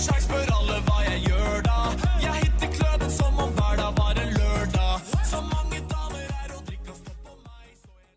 sjans, spør alle hva jeg gjør da. Jeg hitter kløben som om hver dag var en lørdag. Så mange damer er og drikker stopp på meg, så jeg...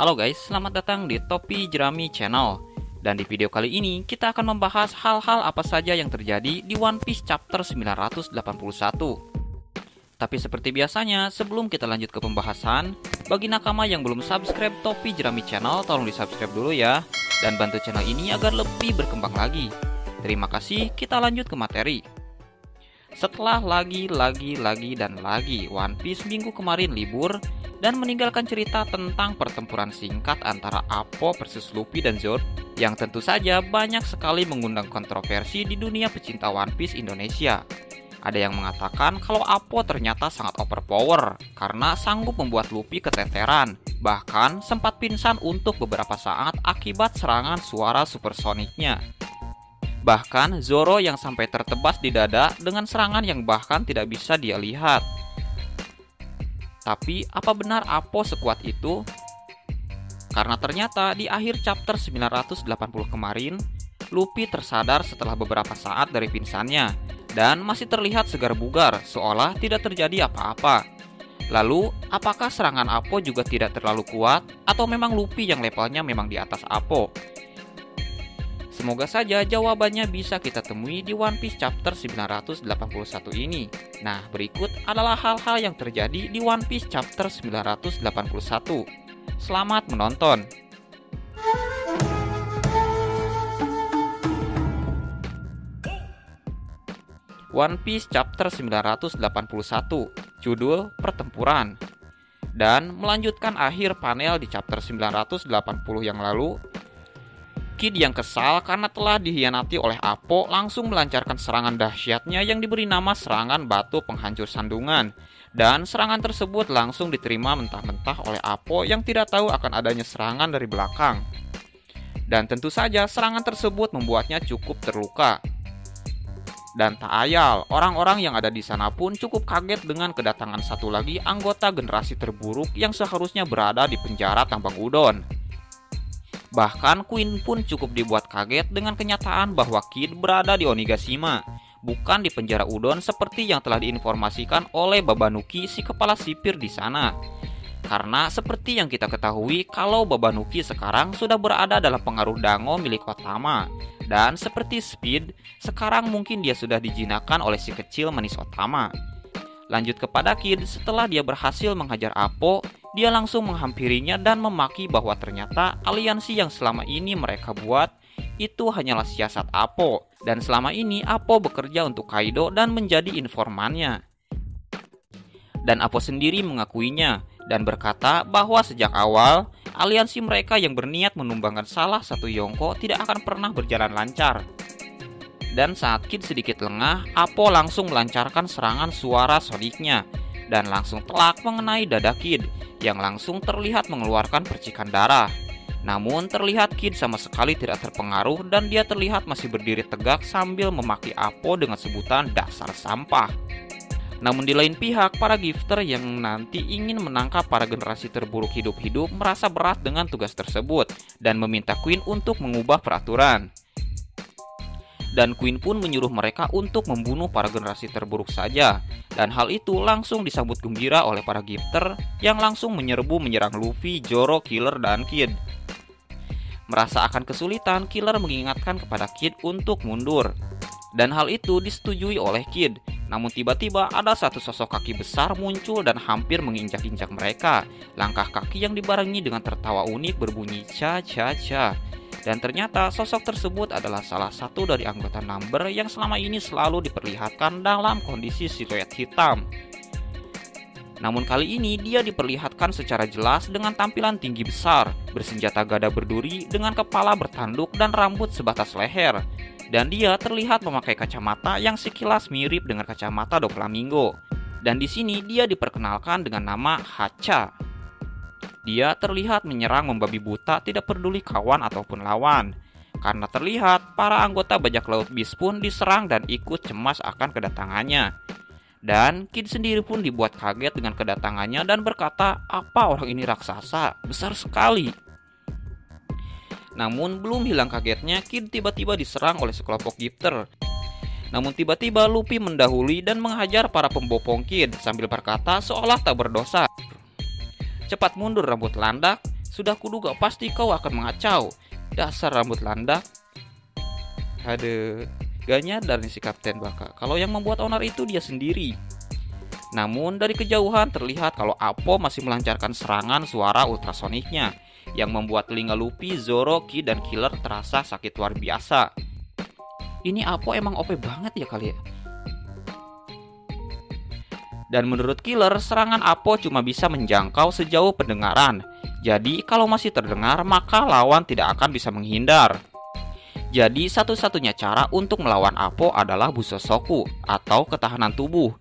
Halo guys, selamat datang di Topi Jerami Channel. Dan di video kali ini kita akan membahas hal-hal apa saja yang terjadi di One Piece chapter 981. Tapi seperti biasanya, sebelum kita lanjut ke pembahasan, bagi nakama yang belum subscribe Topi Jerami Channel, tolong di subscribe dulu ya, dan bantu channel ini agar lebih berkembang lagi. Terima kasih, kita lanjut ke materi. Setelah lagi One Piece minggu kemarin libur dan meninggalkan cerita tentang pertempuran singkat antara Appo versus Luffy dan Zoro yang tentu saja banyak sekali mengundang kontroversi di dunia pecinta One Piece Indonesia. Ada yang mengatakan kalau Appo ternyata sangat overpower karena sanggup membuat Luffy keteteran, bahkan sempat pingsan untuk beberapa saat akibat serangan suara supersoniknya. Bahkan Zoro yang sampai tertebas di dada dengan serangan yang bahkan tidak bisa dia lihat. Tapi apa benar Appo sekuat itu? Karena ternyata di akhir chapter 980 kemarin, Luffy tersadar setelah beberapa saat dari pingsannya dan masih terlihat segar bugar seolah tidak terjadi apa-apa. Lalu, apakah serangan Appo juga tidak terlalu kuat atau memang Luffy yang levelnya memang di atas Appo? Semoga saja jawabannya bisa kita temui di One Piece chapter 981 ini. Nah, berikut adalah hal-hal yang terjadi di One Piece chapter 981. Selamat menonton. One Piece chapter 981, judul Pertempuran. Dan melanjutkan akhir panel di chapter 980 yang lalu, Kid yang kesal karena telah dikhianati oleh Appo langsung melancarkan serangan dahsyatnya yang diberi nama serangan batu penghancur sandungan. Dan serangan tersebut langsung diterima mentah-mentah oleh Appo yang tidak tahu akan adanya serangan dari belakang. Dan tentu saja serangan tersebut membuatnya cukup terluka. Dan tak ayal, orang-orang yang ada di sana pun cukup kaget dengan kedatangan satu lagi anggota generasi terburuk yang seharusnya berada di penjara tambang udon. Bahkan Queen pun cukup dibuat kaget dengan kenyataan bahwa Kid berada di Onigashima, bukan di penjara udon seperti yang telah diinformasikan oleh Babanuki si kepala sipir di sana. Karena seperti yang kita ketahui kalau Babanuki sekarang sudah berada dalam pengaruh dango milik Otama. Dan seperti Speed, sekarang mungkin dia sudah dijinakan oleh si kecil manis Otama. Lanjut kepada Kid, setelah dia berhasil menghajar Appo, dia langsung menghampirinya dan memaki bahwa ternyata aliansi yang selama ini mereka buat itu hanyalah siasat Appo. Dan selama ini Appo bekerja untuk Kaido dan menjadi informannya. Dan Appo sendiri mengakuinya dan berkata bahwa sejak awal aliansi mereka yang berniat menumbangkan salah satu Yonko tidak akan pernah berjalan lancar. Dan saat Kid sedikit lengah, Appo langsung melancarkan serangan suara soniknya dan langsung telak mengenai dada Kid yang langsung terlihat mengeluarkan percikan darah. Namun terlihat Kid sama sekali tidak terpengaruh dan dia terlihat masih berdiri tegak sambil memaki Appo dengan sebutan dasar sampah. Namun di lain pihak, para gifter yang nanti ingin menangkap para generasi terburuk hidup-hidup merasa berat dengan tugas tersebut dan meminta Queen untuk mengubah peraturan. Dan Queen pun menyuruh mereka untuk membunuh para generasi terburuk saja. Dan hal itu langsung disambut gembira oleh para gifter yang langsung menyerang Luffy, Zoro, Killer, dan Kid. Merasa akan kesulitan, Killer mengingatkan kepada Kid untuk mundur. Dan hal itu disetujui oleh Kid. Namun tiba-tiba ada satu sosok kaki besar muncul dan hampir menginjak-injak mereka. Langkah kaki yang dibarengi dengan tertawa unik berbunyi cha-cha-cha. Dan ternyata sosok tersebut adalah salah satu dari anggota Number yang selama ini selalu diperlihatkan dalam kondisi siluet hitam. Namun kali ini dia diperlihatkan secara jelas dengan tampilan tinggi besar, bersenjata gada berduri dengan kepala bertanduk dan rambut sebatas leher. Dan dia terlihat memakai kacamata yang sekilas mirip dengan kacamata Doflamingo. Dan di sini dia diperkenalkan dengan nama Hacha. Dia terlihat menyerang membabi buta tidak peduli kawan ataupun lawan. Karena terlihat para anggota bajak laut Beast pun diserang dan ikut cemas akan kedatangannya. Dan Kid sendiri pun dibuat kaget dengan kedatangannya dan berkata, apa orang ini raksasa? Besar sekali. Namun belum hilang kagetnya, Kid tiba-tiba diserang oleh sekelompok Gifter. Namun tiba-tiba Luffy mendahului dan menghajar para pembopong Kid sambil berkata seolah tak berdosa. "Cepat mundur rambut landak, sudah kuduga pasti kau akan mengacau. Dasar rambut landak." Aduh, gak nyadar nih si Kapten Baka kalau yang membuat onar itu dia sendiri. Namun dari kejauhan terlihat kalau Apo masih melancarkan serangan suara ultrasoniknya yang membuat telinga Luffy, Zoro, Kid, dan Killer terasa sakit luar biasa. Ini Apo emang OP banget ya kali ya. Dan menurut Killer, serangan Apo cuma bisa menjangkau sejauh pendengaran. Jadi kalau masih terdengar maka lawan tidak akan bisa menghindar. Jadi satu-satunya cara untuk melawan Apo adalah Busosoku atau ketahanan tubuh.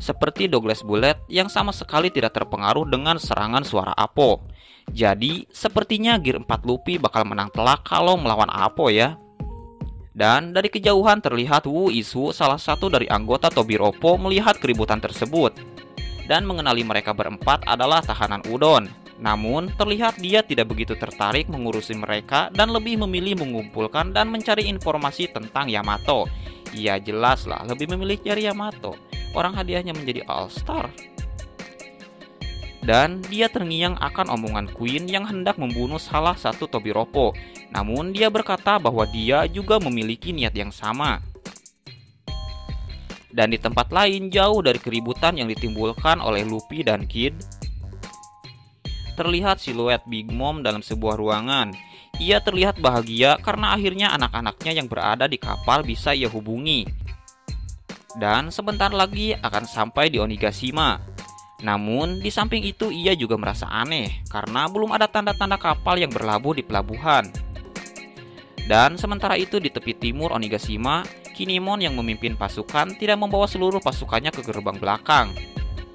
Seperti Douglas Bullet yang sama sekali tidak terpengaruh dengan serangan suara Apo. Jadi sepertinya Gear 4 Luffy bakal menang telak kalau melawan Apo ya. Dan dari kejauhan terlihat Wu Isu, salah satu dari anggota Tobiropo, melihat keributan tersebut dan mengenali mereka berempat adalah tahanan Udon. Namun terlihat dia tidak begitu tertarik mengurusi mereka dan lebih memilih mengumpulkan dan mencari informasi tentang Yamato. Iya jelas lah lebih memilih cari Yamato, orang hadiahnya menjadi All-Star. Dan dia terngiang akan omongan Queen yang hendak membunuh salah satu Tobiropo. Namun dia berkata bahwa dia juga memiliki niat yang sama. Dan di tempat lain jauh dari keributan yang ditimbulkan oleh Luffy dan Kid, terlihat siluet Big Mom dalam sebuah ruangan. Ia terlihat bahagia karena akhirnya anak-anaknya yang berada di kapal bisa ia hubungi. Dan sebentar lagi akan sampai di Onigashima. Namun di samping itu ia juga merasa aneh karena belum ada tanda-tanda kapal yang berlabuh di pelabuhan. Dan sementara itu di tepi timur Onigashima, Kinemon yang memimpin pasukan tidak membawa seluruh pasukannya ke gerbang belakang.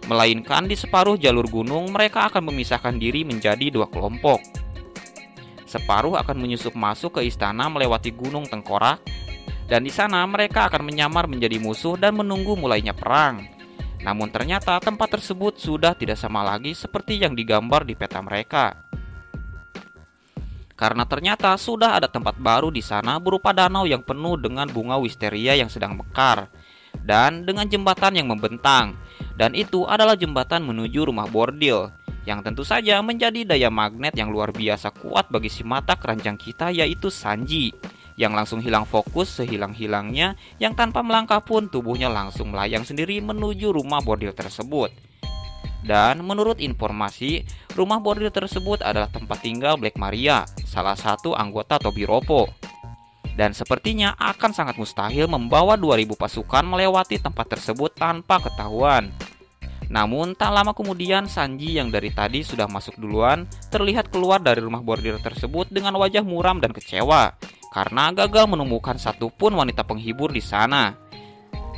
Melainkan di separuh jalur gunung mereka akan memisahkan diri menjadi dua kelompok. Separuh akan menyusup masuk ke istana melewati gunung tengkorak, dan di sana mereka akan menyamar menjadi musuh dan menunggu mulainya perang. Namun ternyata tempat tersebut sudah tidak sama lagi seperti yang digambar di peta mereka. Karena ternyata sudah ada tempat baru di sana berupa danau yang penuh dengan bunga wisteria yang sedang mekar. Dan dengan jembatan yang membentang. Dan itu adalah jembatan menuju rumah bordil, yang tentu saja menjadi daya magnet yang luar biasa kuat bagi si mata keranjang kita, yaitu Sanji, yang langsung hilang fokus sehilang-hilangnya, yang tanpa melangkah pun tubuhnya langsung melayang sendiri menuju rumah bordil tersebut. Dan menurut informasi, rumah bordil tersebut adalah tempat tinggal Black Maria, salah satu anggota Tobiropo. Dan sepertinya akan sangat mustahil membawa 2000 pasukan melewati tempat tersebut tanpa ketahuan. Namun tak lama kemudian Sanji yang dari tadi sudah masuk duluan terlihat keluar dari rumah bordil tersebut dengan wajah muram dan kecewa karena gagal menemukan satupun wanita penghibur di sana.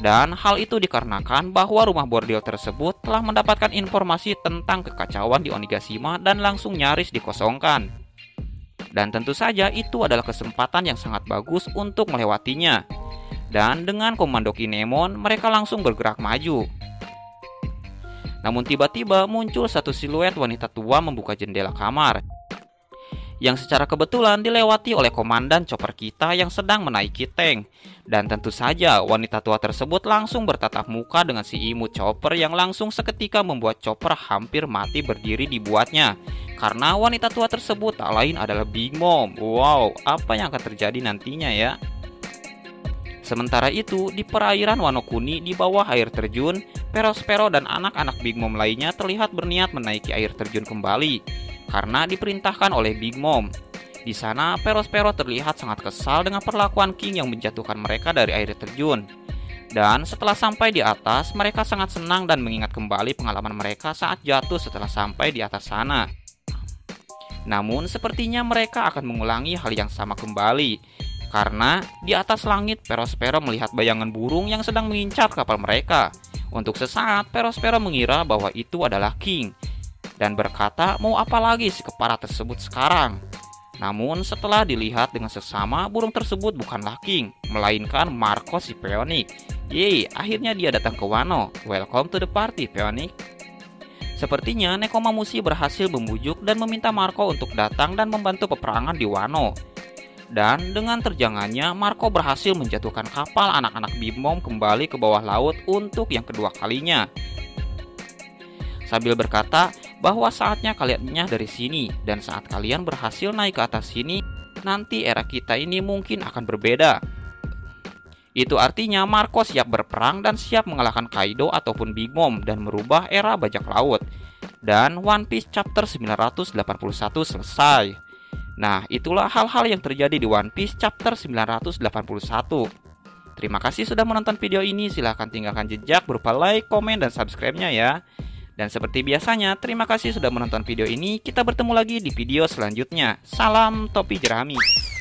Dan hal itu dikarenakan bahwa rumah bordil tersebut telah mendapatkan informasi tentang kekacauan di Onigashima dan langsung nyaris dikosongkan. Dan tentu saja itu adalah kesempatan yang sangat bagus untuk melewatinya. Dan dengan komando Kinemon mereka langsung bergerak maju. Namun tiba-tiba muncul satu siluet wanita tua membuka jendela kamar, yang secara kebetulan dilewati oleh komandan chopper kita yang sedang menaiki tank. Dan tentu saja wanita tua tersebut langsung bertatap muka dengan si imut chopper yang langsung seketika membuat chopper hampir mati berdiri dibuatnya. Karena wanita tua tersebut tak lain adalah Big Mom. Wow, apa yang akan terjadi nantinya ya? Sementara itu, di perairan Wano Kuni di bawah air terjun, Perospero dan anak-anak Big Mom lainnya terlihat berniat menaiki air terjun kembali karena diperintahkan oleh Big Mom. Di sana, Perospero terlihat sangat kesal dengan perlakuan King yang menjatuhkan mereka dari air terjun. Dan setelah sampai di atas, mereka sangat senang dan mengingat kembali pengalaman mereka saat jatuh setelah sampai di atas sana. Namun, sepertinya mereka akan mengulangi hal yang sama kembali. Karena di atas langit Perospero melihat bayangan burung yang sedang mengincar kapal mereka. Untuk sesaat Perospero mengira bahwa itu adalah King dan berkata mau apa lagi si kepala tersebut sekarang. Namun setelah dilihat dengan seksama, burung tersebut bukanlah King, melainkan Marco si Peonic. Yeay, akhirnya dia datang ke Wano. Welcome to the party, Peonic. Sepertinya Nekomamushi berhasil membujuk dan meminta Marco untuk datang dan membantu peperangan di Wano. Dan dengan terjangannya, Marco berhasil menjatuhkan kapal anak-anak Big-Mom kembali ke bawah laut untuk yang kedua kalinya. Sambil berkata bahwa saatnya kalian enyah dari sini, dan saat kalian berhasil naik ke atas sini, nanti era kita ini mungkin akan berbeda. Itu artinya Marco siap berperang dan siap mengalahkan Kaido ataupun Big Mom dan merubah era bajak laut. Dan One Piece chapter 981 selesai. Nah, itulah hal-hal yang terjadi di One Piece chapter 981. Terima kasih sudah menonton video ini. Silahkan tinggalkan jejak berupa like, komen, dan subscribe-nya ya. Dan seperti biasanya, terima kasih sudah menonton video ini. Kita bertemu lagi di video selanjutnya. Salam topi jerami.